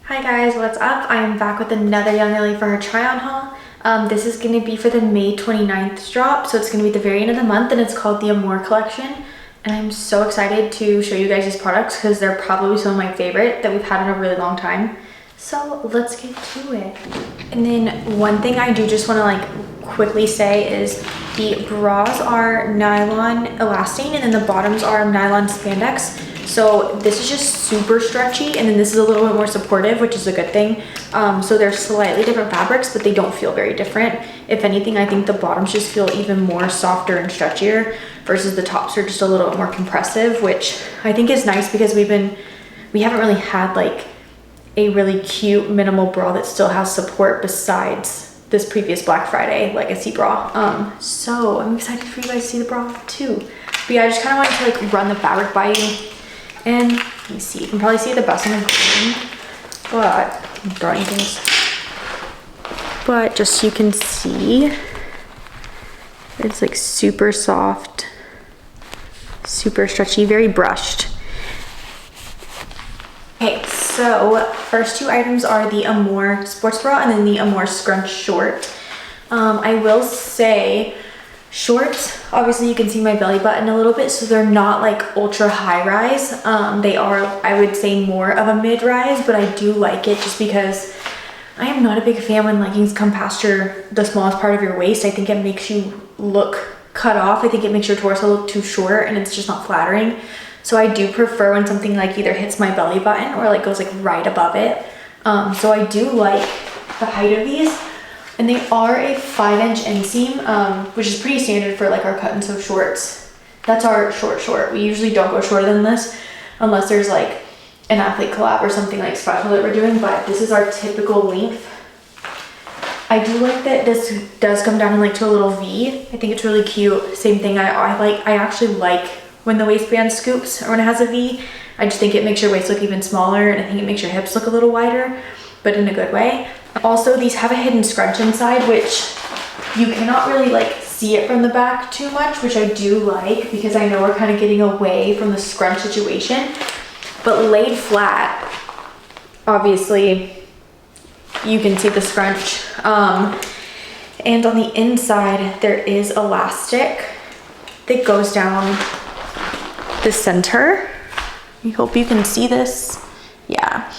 Hi guys, what's up? I am back with another YoungLA for her try-on haul. This is going to be for the May 29th drop, so it's going to be the very end of the month, and it's called the Amore collection. And I'm so excited to show you guys these products because they're probably some of my favorite that we've had in a really long time. So let's get to it. And then one thing I do just want to quickly say is the bras are nylon elastane, and then the bottoms are nylon spandex. So this is just super stretchy, and then this is a little bit more supportive, which is a good thing. So they're slightly different fabrics, but they don't feel very different. If anything, I think the bottoms just feel even more softer and stretchier versus the tops are just a little bit more compressive, which I think is nice because we haven't really had like a really cute minimal bra that still has support besides this previous Black Friday legacy bra. So I'm excited for you guys to see the bra too. But yeah, I just kind of wanted to like run the fabric by you. And let me see, you can probably see the best in the green, but I'm throwing things. But just so you can see, it's like super soft, super stretchy, very brushed. Okay, so first two items are the Amore sports bra and then the Amore Scrunch short. I will say shorts, obviously you can see my belly button a little bit, so they're not like ultra high rise. They are, I would say, more of a mid rise, but I do like it just because I am not a big fan when leggings come past the smallest part of your waist. I think it makes you look cut off. I think it makes your torso look too short and it's just not flattering. So I do prefer when something like either hits my belly button or like goes like right above it. So I do like the height of these. And they are a 5-inch inseam, which is pretty standard for like our cut and sew shorts. That's our short. We usually don't go shorter than this unless there's like an athlete collab or something like special that we're doing, but this is our typical length. I do like that this does come down in like to a little V. I think it's really cute. Same thing, I actually like when the waistband scoops or when it has a V. I just think it makes your waist look even smaller, and I think it makes your hips look a little wider, but in a good way. Also, these have a hidden scrunch inside, which you cannot really like see it from the back too much, which I do like because I know we're kind of getting away from the scrunch situation. But laid flat, obviously, you can see the scrunch. And on the inside, there is elastic that goes down the center. I hope you can see this. Yeah.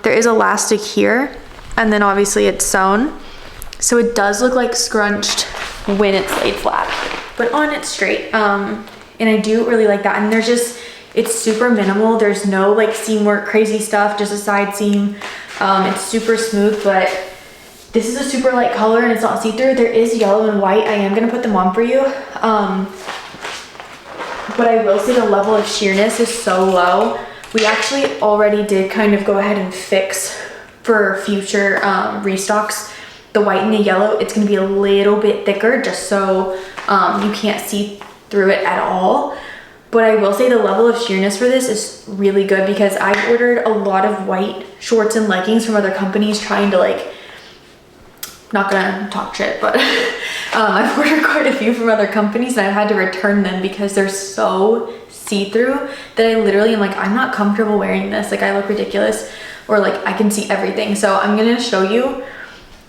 There is elastic here, and then obviously it's sewn. So it does look like scrunched when it's laid flat, but on it's straight. And I do really like that. And there's just, it's super minimal. There's no like seam work, crazy stuff, just a side seam. It's super smooth, but this is a super light color and it's not see-through. There is yellow and white. I am gonna put them on for you. But I will say the level of sheerness is so low. We actually already did kind of go ahead and fix for future restocks the white and the yellow. It's gonna be a little bit thicker just so you can't see through it at all. But I will say the level of sheerness for this is really good because I've ordered a lot of white shorts and leggings from other companies trying to like, not gonna talk shit, but I've ordered quite a few from other companies and I've had to return them because they're so see-through that I literally am like, I'm not comfortable wearing this. Like I look ridiculous, or like I can see everything. So I'm gonna show you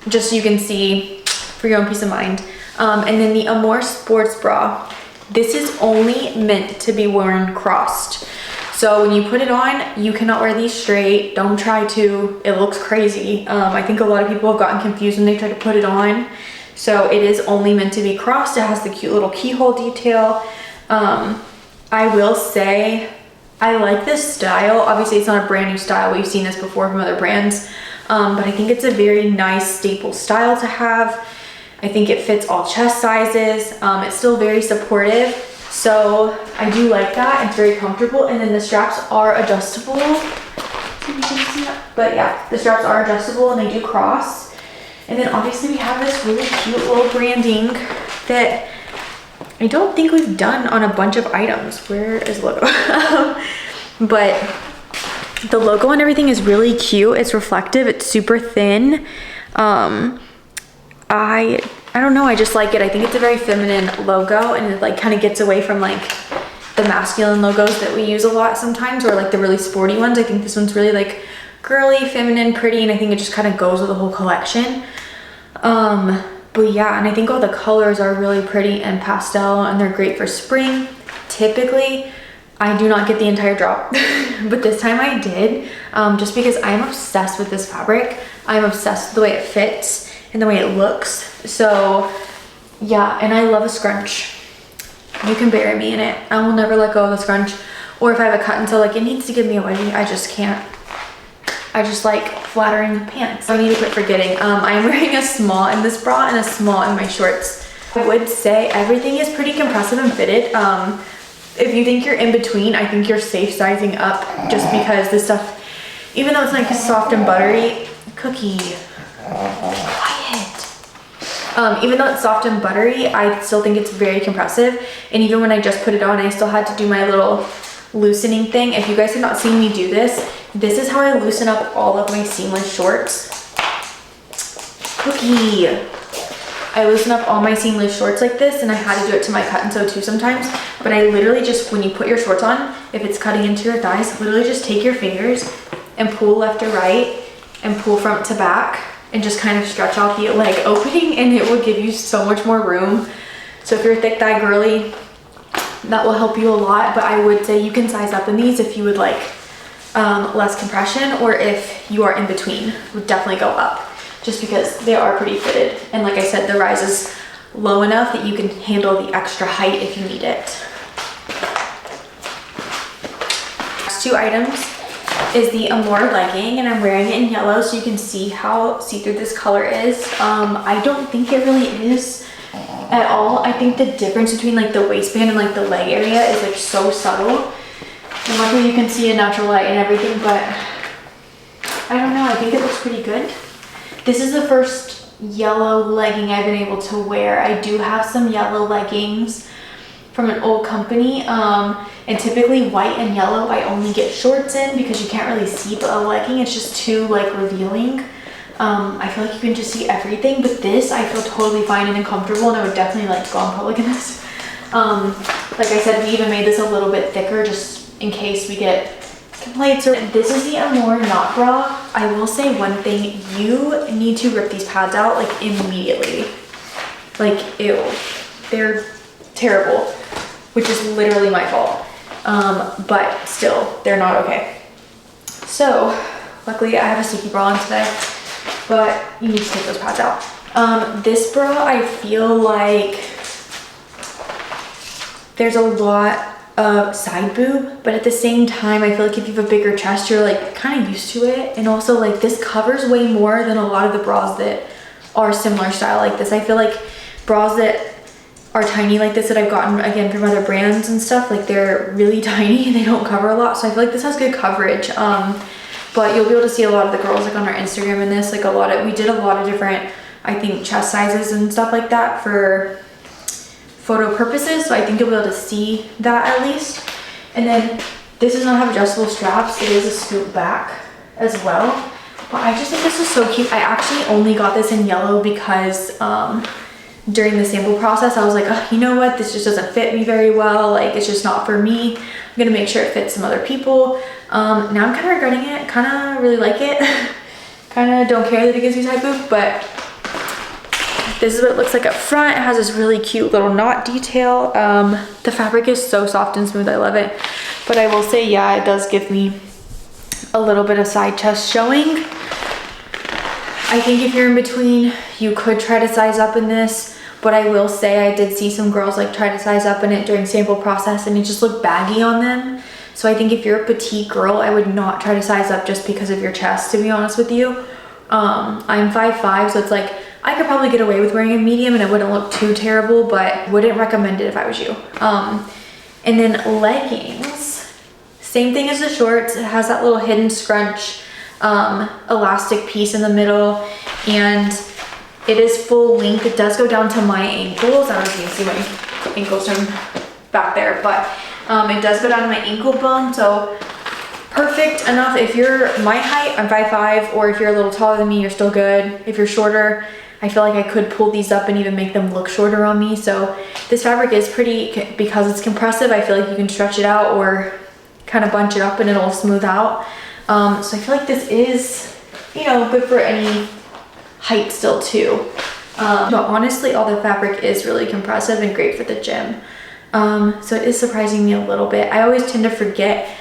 just so you can see for your own peace of mind. And then the Amore sports bra, this is only meant to be worn crossed. So when you put it on, you cannot wear these straight. Don't try to, it looks crazy. I think a lot of people have gotten confused when they try to put it on. So it is only meant to be crossed. It has the cute little keyhole detail. I will say, I like this style. Obviously it's not a brand new style. We've seen this before from other brands. But I think it's a very nice staple style to have. I think it fits all chest sizes. It's still very supportive. So I do like that. It's very comfortable. And then the straps are adjustable. But yeah, the straps are adjustable and they do cross. And then obviously we have this really cute little branding that I don't think we've done on a bunch of items. Where is the logo? But the logo and everything is really cute. It's reflective. It's super thin. I don't know, I just like it. I think it's a very feminine logo and it like kind of gets away from like the masculine logos that we use a lot sometimes, or like the really sporty ones. I think this one's really like girly, feminine, pretty, and I think it just kind of goes with the whole collection. But yeah, and I think all the colors are really pretty and pastel, and they're great for spring. Typically, I do not get the entire drop, but this time I did, just because I'm obsessed with this fabric. I'm obsessed with the way it fits and the way it looks. So yeah, and I love a scrunch. You can bury me in it. I will never let go of the scrunch. Or if I have a cut until like it needs to give me a wedgie, I just can't. I just like flattering pants. I need to quit forgetting. I'm wearing a small in this bra and a small in my shorts. I would say everything is pretty compressive and fitted. If you think you're in between, I think you're safe sizing up, just because this stuff, even though it's like soft and buttery, Cookie, quiet. Even though it's soft and buttery, I still think it's very compressive. And even when I just put it on, I still had to do my little loosening thing. If you guys have not seen me do this, this is how I loosen up all of my seamless shorts. Cookie. I loosen up all my seamless shorts like this, and I had to do it to my cut and sew too sometimes. But I literally just, when you put your shorts on, if it's cutting into your thighs, literally just take your fingers and pull left to right and pull front to back and just kind of stretch out the leg opening, and it will give you so much more room. So if you're a thick thigh girly, that will help you a lot. But I would say you can size up in these if you would like less compression, or if you are in between, would definitely go up, just because they are pretty fitted. And like I said, the rise is low enough that you can handle the extra height if you need it. Next two items is the Amore legging, and I'm wearing it in yellow so you can see how see-through this color is. I don't think it really is at all. I think the difference between like the waistband and like the leg area is like so subtle. And luckily you can see a natural light and everything, but I don't know, I think it looks pretty good. This is the first yellow legging I've been able to wear. I do have some yellow leggings from an old company, and typically white and yellow I only get shorts in because you can't really see, but a legging it's just too like revealing. I feel like you can just see everything, but this I feel totally fine and comfortable, and I would definitely like to go in public in this. Like I said, we even made this a little bit thicker just in case we get complaints. This is the Amore knot bra. I will say one thing, you need to rip these pads out like immediately. Like, ew, they're terrible, which is literally my fault. But still, they're not okay. So luckily I have a sticky bra on today, but you need to take those pads out. This bra, I feel like there's a lot of side boob, but at the same time, I feel like if you have a bigger chest, you're like kind of used to it. And also like this covers way more than a lot of the bras that are similar style like this. I feel like bras that are tiny like this that I've gotten again from other brands and stuff, like they're really tiny and they don't cover a lot. So I feel like this has good coverage. But you'll be able to see a lot of the girls like on our Instagram in this, like we did a lot of different, I think, chest sizes and stuff like that for photo purposes, so I think you'll be able to see that at least. And then this does not have adjustable straps. It is a scoop back as well. But I just think this is so cute. I actually only got this in yellow because during the sample process, I was like, oh, you know what? This just doesn't fit me very well. Like, it's just not for me. I'm gonna make sure it fits some other people. Now I'm kind of regretting it. Kind of really like it. Kind of don't care that it gives me side boob, but this is what it looks like up front. It has this really cute little knot detail. The fabric is so soft and smooth. I love it. But I will say, yeah, it does give me a little bit of side chest showing. I think if you're in between, you could try to size up in this. But I will say I did see some girls like try to size up in it during sample process and it just looked baggy on them. So I think if you're a petite girl, I would not try to size up just because of your chest, to be honest with you. I'm 5'5", so it's like, I could probably get away with wearing a medium and it wouldn't look too terrible, but wouldn't recommend it if I was you. And then leggings, same thing as the shorts. It has that little hidden scrunch elastic piece in the middle, and it is full length. It does go down to my ankles. I don't know if you can see my ankles from back there, but it does go down to my ankle bone, so perfect enough. If you're my height, I'm 5'5", or if you're a little taller than me, you're still good. If you're shorter, I feel like I could pull these up and even make them look shorter on me. So this fabric is pretty, because it's compressive, I feel like you can stretch it out or kind of bunch it up and it'll smooth out. So I feel like this is, you know, good for any height still too. But honestly, all the fabric is really compressive and great for the gym. So it is surprising me a little bit. I always tend to forget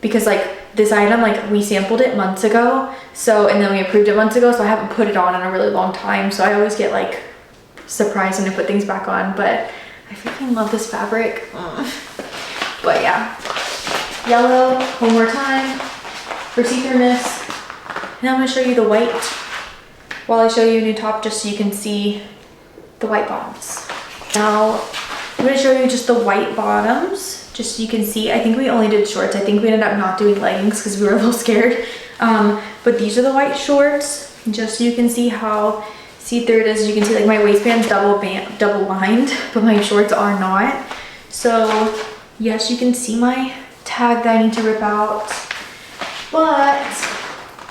because like this item, like we sampled it months ago. So, and then we approved it months ago. So I haven't put it on in a really long time. So I always get like surprised when I put things back on, but I freaking love this fabric. But yeah, yellow, one more time for see-throughness. And I'm gonna show you the white while I show you a new top just so you can see the white bottoms. Now, I'm gonna show you just the white bottoms, just so you can see. I think we only did shorts. I think we ended up not doing leggings because we were a little scared. But these are the white shorts, just so you can see how see-through it is. You can see like my waistband's double lined, but my shorts are not. So yes, you can see my tag that I need to rip out. But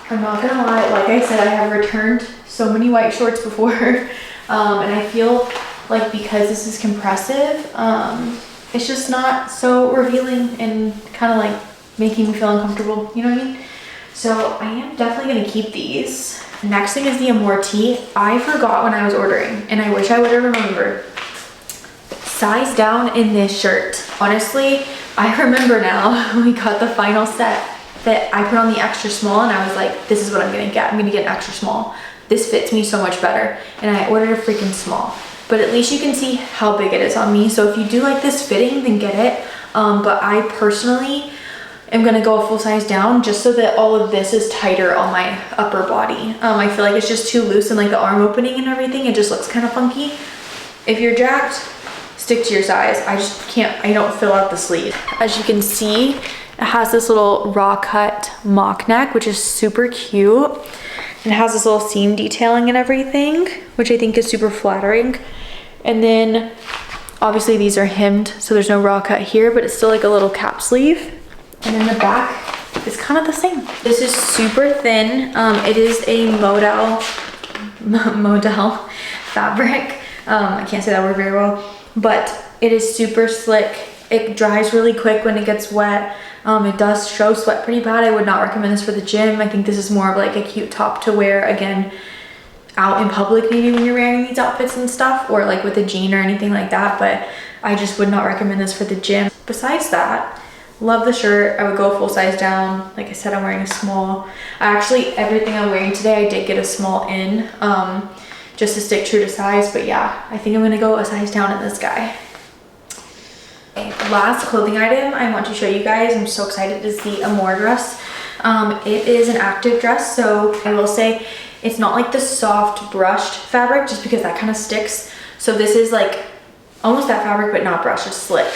I'm not gonna lie, like I said, I have returned so many white shorts before. And I feel like because this is compressive, it's just not so revealing and kind of like making me feel uncomfortable, you know what I mean? So I am definitely gonna keep these. Next thing is the Amore tee. I forgot when I was ordering and I wish I would have remembered. Size down in this shirt. Honestly, I remember now when we got the final set that I put on the extra small and I was like, this is what I'm gonna get. I'm gonna get an extra small. This fits me so much better. And I ordered a freaking small. But at least you can see how big it is on me. So if you do like this fitting, then get it. But I personally am gonna go a full size down just so that all of this is tighter on my upper body. I feel like it's just too loose and like the arm opening and everything, it just looks kind of funky. If you're jacked, stick to your size. I just can't, I don't fill out the sleeve. As you can see, it has this little raw cut mock neck, which is super cute. It has this little seam detailing and everything, which I think is super flattering. And then obviously these are hemmed, so there's no raw cut here, but it's still like a little cap sleeve. And then the back is kind of the same. This is super thin. It is a modal fabric. I can't say that word very well, but it is super slick. It dries really quick when it gets wet. It does show sweat pretty bad. I would not recommend this for the gym. I think this is more of like a cute top to wear, again, out in public maybe when you're wearing these outfits and stuff, or like with a jean or anything like that, but I just would not recommend this for the gym. Besides that, love the shirt. I would go full size down. Like I said, I'm wearing a small. Everything I'm wearing today, I did get a small in, just to stick true to size, but yeah, I think I'm gonna go a size down in this guy. Last clothing item I want to show you guys, I'm so excited, is the Amore dress. It is an active dress, so I will say it's not like the soft brushed fabric just because that kind of sticks. So this is like almost that fabric but not brushed, it's slick,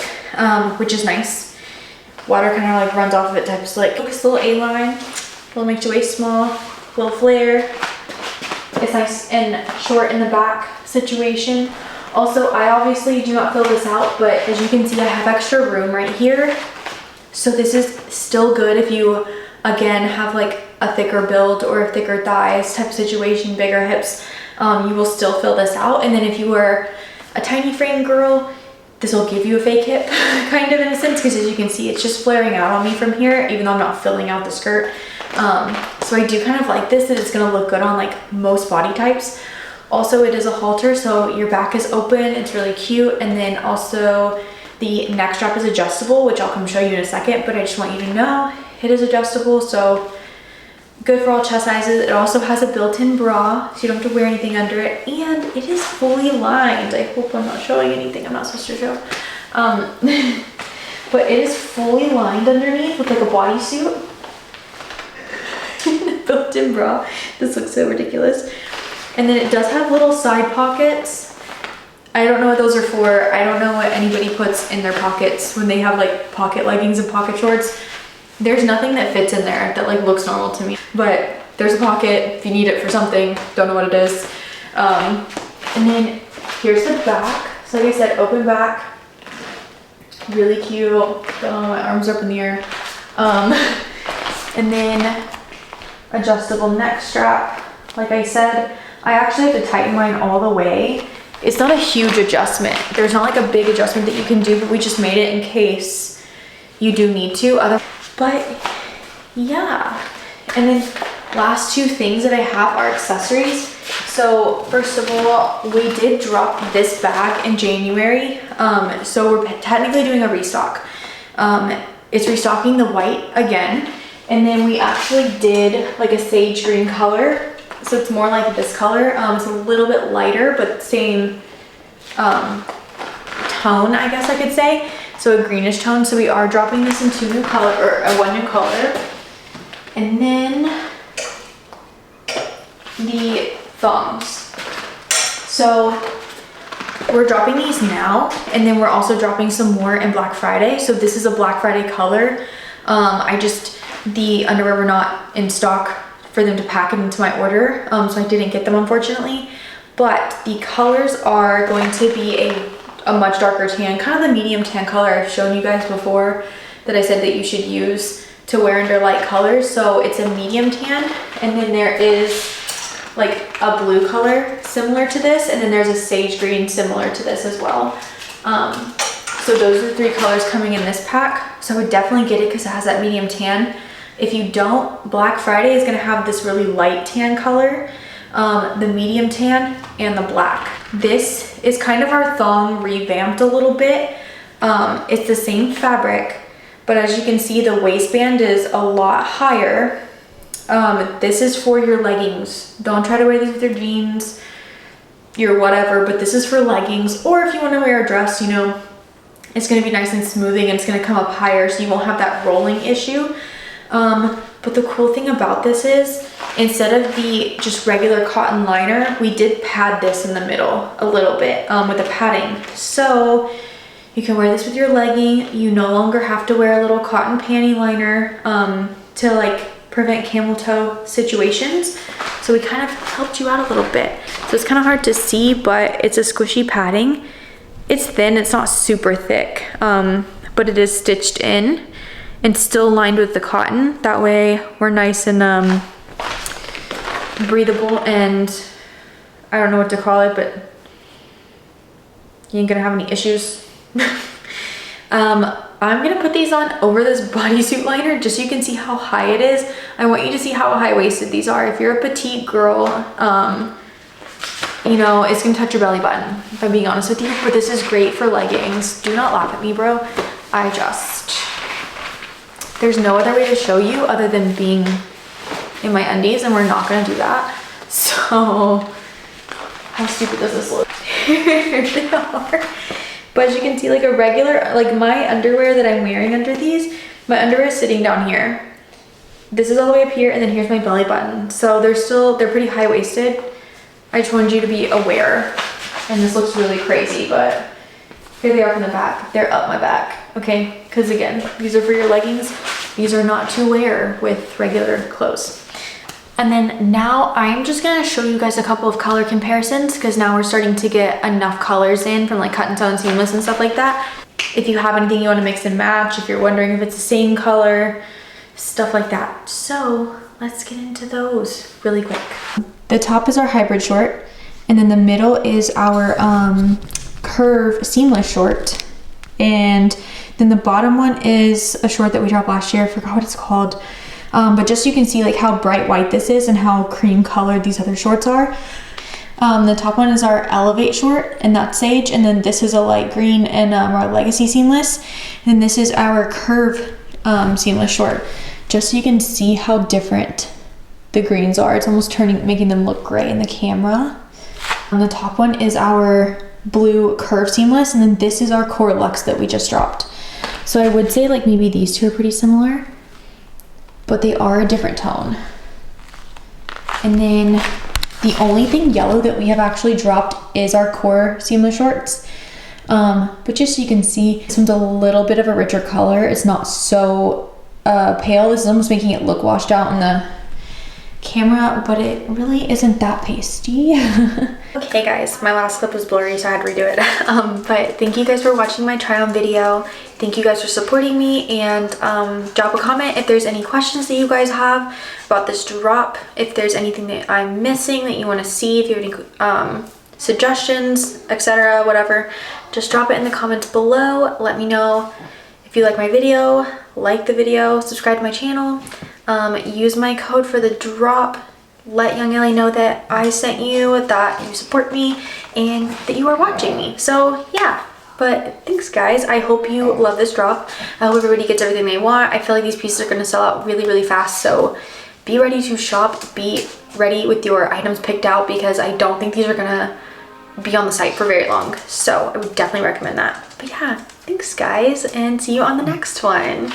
which is nice. Water kind of like runs off of it type of slick. Focus, little A-line, little makes your waist small, little flare. It's nice and short in the back situation. Also, I obviously do not fill this out, but as you can see, I have extra room right here. So this is still good if you, again, have like a thicker build or a thicker thighs type of situation, bigger hips, you will still fill this out. And then if you were a tiny frame girl, this will give you a fake hip, kind of in a sense, because as you can see, it's just flaring out on me from here, even though I'm not filling out the skirt. So I do kind of like this, that it's gonna look good on like most body types. Also, it is a halter, so your back is open, it's really cute. And then also the neck strap is adjustable, which I'll come show you in a second, but I just want you to know it is adjustable, so good for all chest sizes. It also has a built-in bra, so you don't have to wear anything under it, and it is fully lined. I hope I'm not showing anything I'm not supposed to show. But it is fully lined underneath with like a bodysuit. Built-in bra. This looks so ridiculous. And then it does have little side pockets. I don't know what those are for. I don't know what anybody puts in their pockets when they have like pocket leggings and pocket shorts. There's nothing that fits in there that like looks normal to me. But there's a pocket if you need it for something. Don't know what it is. And then here's the back. So like I said, open back. Really cute. My arms are up in the air. And then adjustable neck strap. Like I said, I actually have to tighten mine all the way. It's not a huge adjustment. There's not like a big adjustment that you can do, but we just made it in case you do need to. But yeah. And then last two things that I have are accessories. So first of all, we did drop this bag in January. So we're technically doing a restock. It's restocking the white again. And then we actually did like a sage green color. So it's more like this color. It's a little bit lighter, but same tone, I guess I could say. So a greenish tone. So we are dropping this in two new color, or one new color. And then the thongs. So we're dropping these now, and then we're also dropping some more in Black Friday. So this is a Black Friday color. The underwear were not in stock for them to pack it into my order, so I didn't get them, unfortunately. But the colors are going to be a much darker tan, kind of the medium tan color I've shown you guys before that I said that you should use to wear under light colors. So it's a medium tan, and then there is like a blue color similar to this, and then there's a sage green similar to this as well. So those are the three colors coming in this pack. So I would definitely get it because it has that medium tan. If you don't, Black Friday is gonna have this really light tan color, the medium tan, and the black. This is kind of our thong revamped a little bit. It's the same fabric, but as you can see, the waistband is a lot higher. This is for your leggings. Don't try to wear these with your jeans, your whatever, but this is for leggings. Or if you want to wear a dress, you know, it's going to be nice and smoothing, and it's going to come up higher, so you won't have that rolling issue. But the cool thing about this is, instead of the just regular cotton liner, we did pad this in the middle a little bit with the padding. So you can wear this with your legging. You no longer have to wear a little cotton panty liner to like prevent camel toe situations. So we kind of helped you out a little bit. So it's kind of hard to see, but it's a squishy padding. It's thin, it's not super thick, but it is stitched in and still lined with the cotton. That way we're nice and breathable, and I don't know what to call it, but you ain't gonna have any issues. I'm gonna put these on over this bodysuit liner just so you can see how high it is. I want you to see how high-waisted these are. If you're a petite girl, you know, it's gonna touch your belly button, if I'm being honest with you, but this is great for leggings. Do not laugh at me, bro. There's no other way to show you other than being in my undies, and we're not gonna do that. So, how stupid does this look? Here they are. But as you can see, like a regular, like my underwear that I'm wearing under these, my underwear is sitting down here. This is all the way up here, and then here's my belly button. So they're pretty high-waisted. I just wanted you to be aware. And this looks really crazy, but here they are from the back. They're up my back, okay? Because again, these are for your leggings. These are not to wear with regular clothes. And then now I'm just gonna show you guys a couple of color comparisons, because now we're starting to get enough colors in from like cut and sew and seamless and stuff like that. If you have anything you want to mix and match, if you're wondering if it's the same color, stuff like that. So let's get into those really quick. The top is our hybrid short, and then the middle is our curve seamless short, and then the bottom one is a short that we dropped last year. I forgot what it's called. But just so you can see like how bright white this is and how cream colored these other shorts are. The top one is our Elevate short, and that's sage, and then this is a light green and our Legacy seamless, and this is our curve seamless short. Just so you can see how different the greens are. It's almost making them look gray in the camera. The top one is our blue curve seamless, and then this is our Core Luxe that we just dropped. So I would say like maybe these two are pretty similar, but they are a different tone. And then the only thing yellow that we have actually dropped is our Core seamless shorts. But just so you can see, this one's a little bit of a richer color. It's not so pale. This is almost making it look washed out in the camera, but it really isn't that pasty. Okay guys, my last clip was blurry, so I had to redo it. But thank you guys for watching my try on video. Thank you guys for supporting me, and drop a comment if there's any questions that you guys have about this drop, if there's anything that I'm missing that you want to see, if you have any suggestions, etc., whatever, just drop it in the comments below. Let me know if you like my video, like the video, subscribe to my channel. Use my code for the drop. Let YoungLA know that I sent you, that you support me, and that you are watching me. So yeah, but thanks guys. I hope you love this drop. I hope everybody gets everything they want. I feel like these pieces are gonna sell out really, really fast. So be ready to shop, be ready with your items picked out, because I don't think these are gonna be on the site for very long. So I would definitely recommend that. But yeah, thanks guys, and see you on the next one.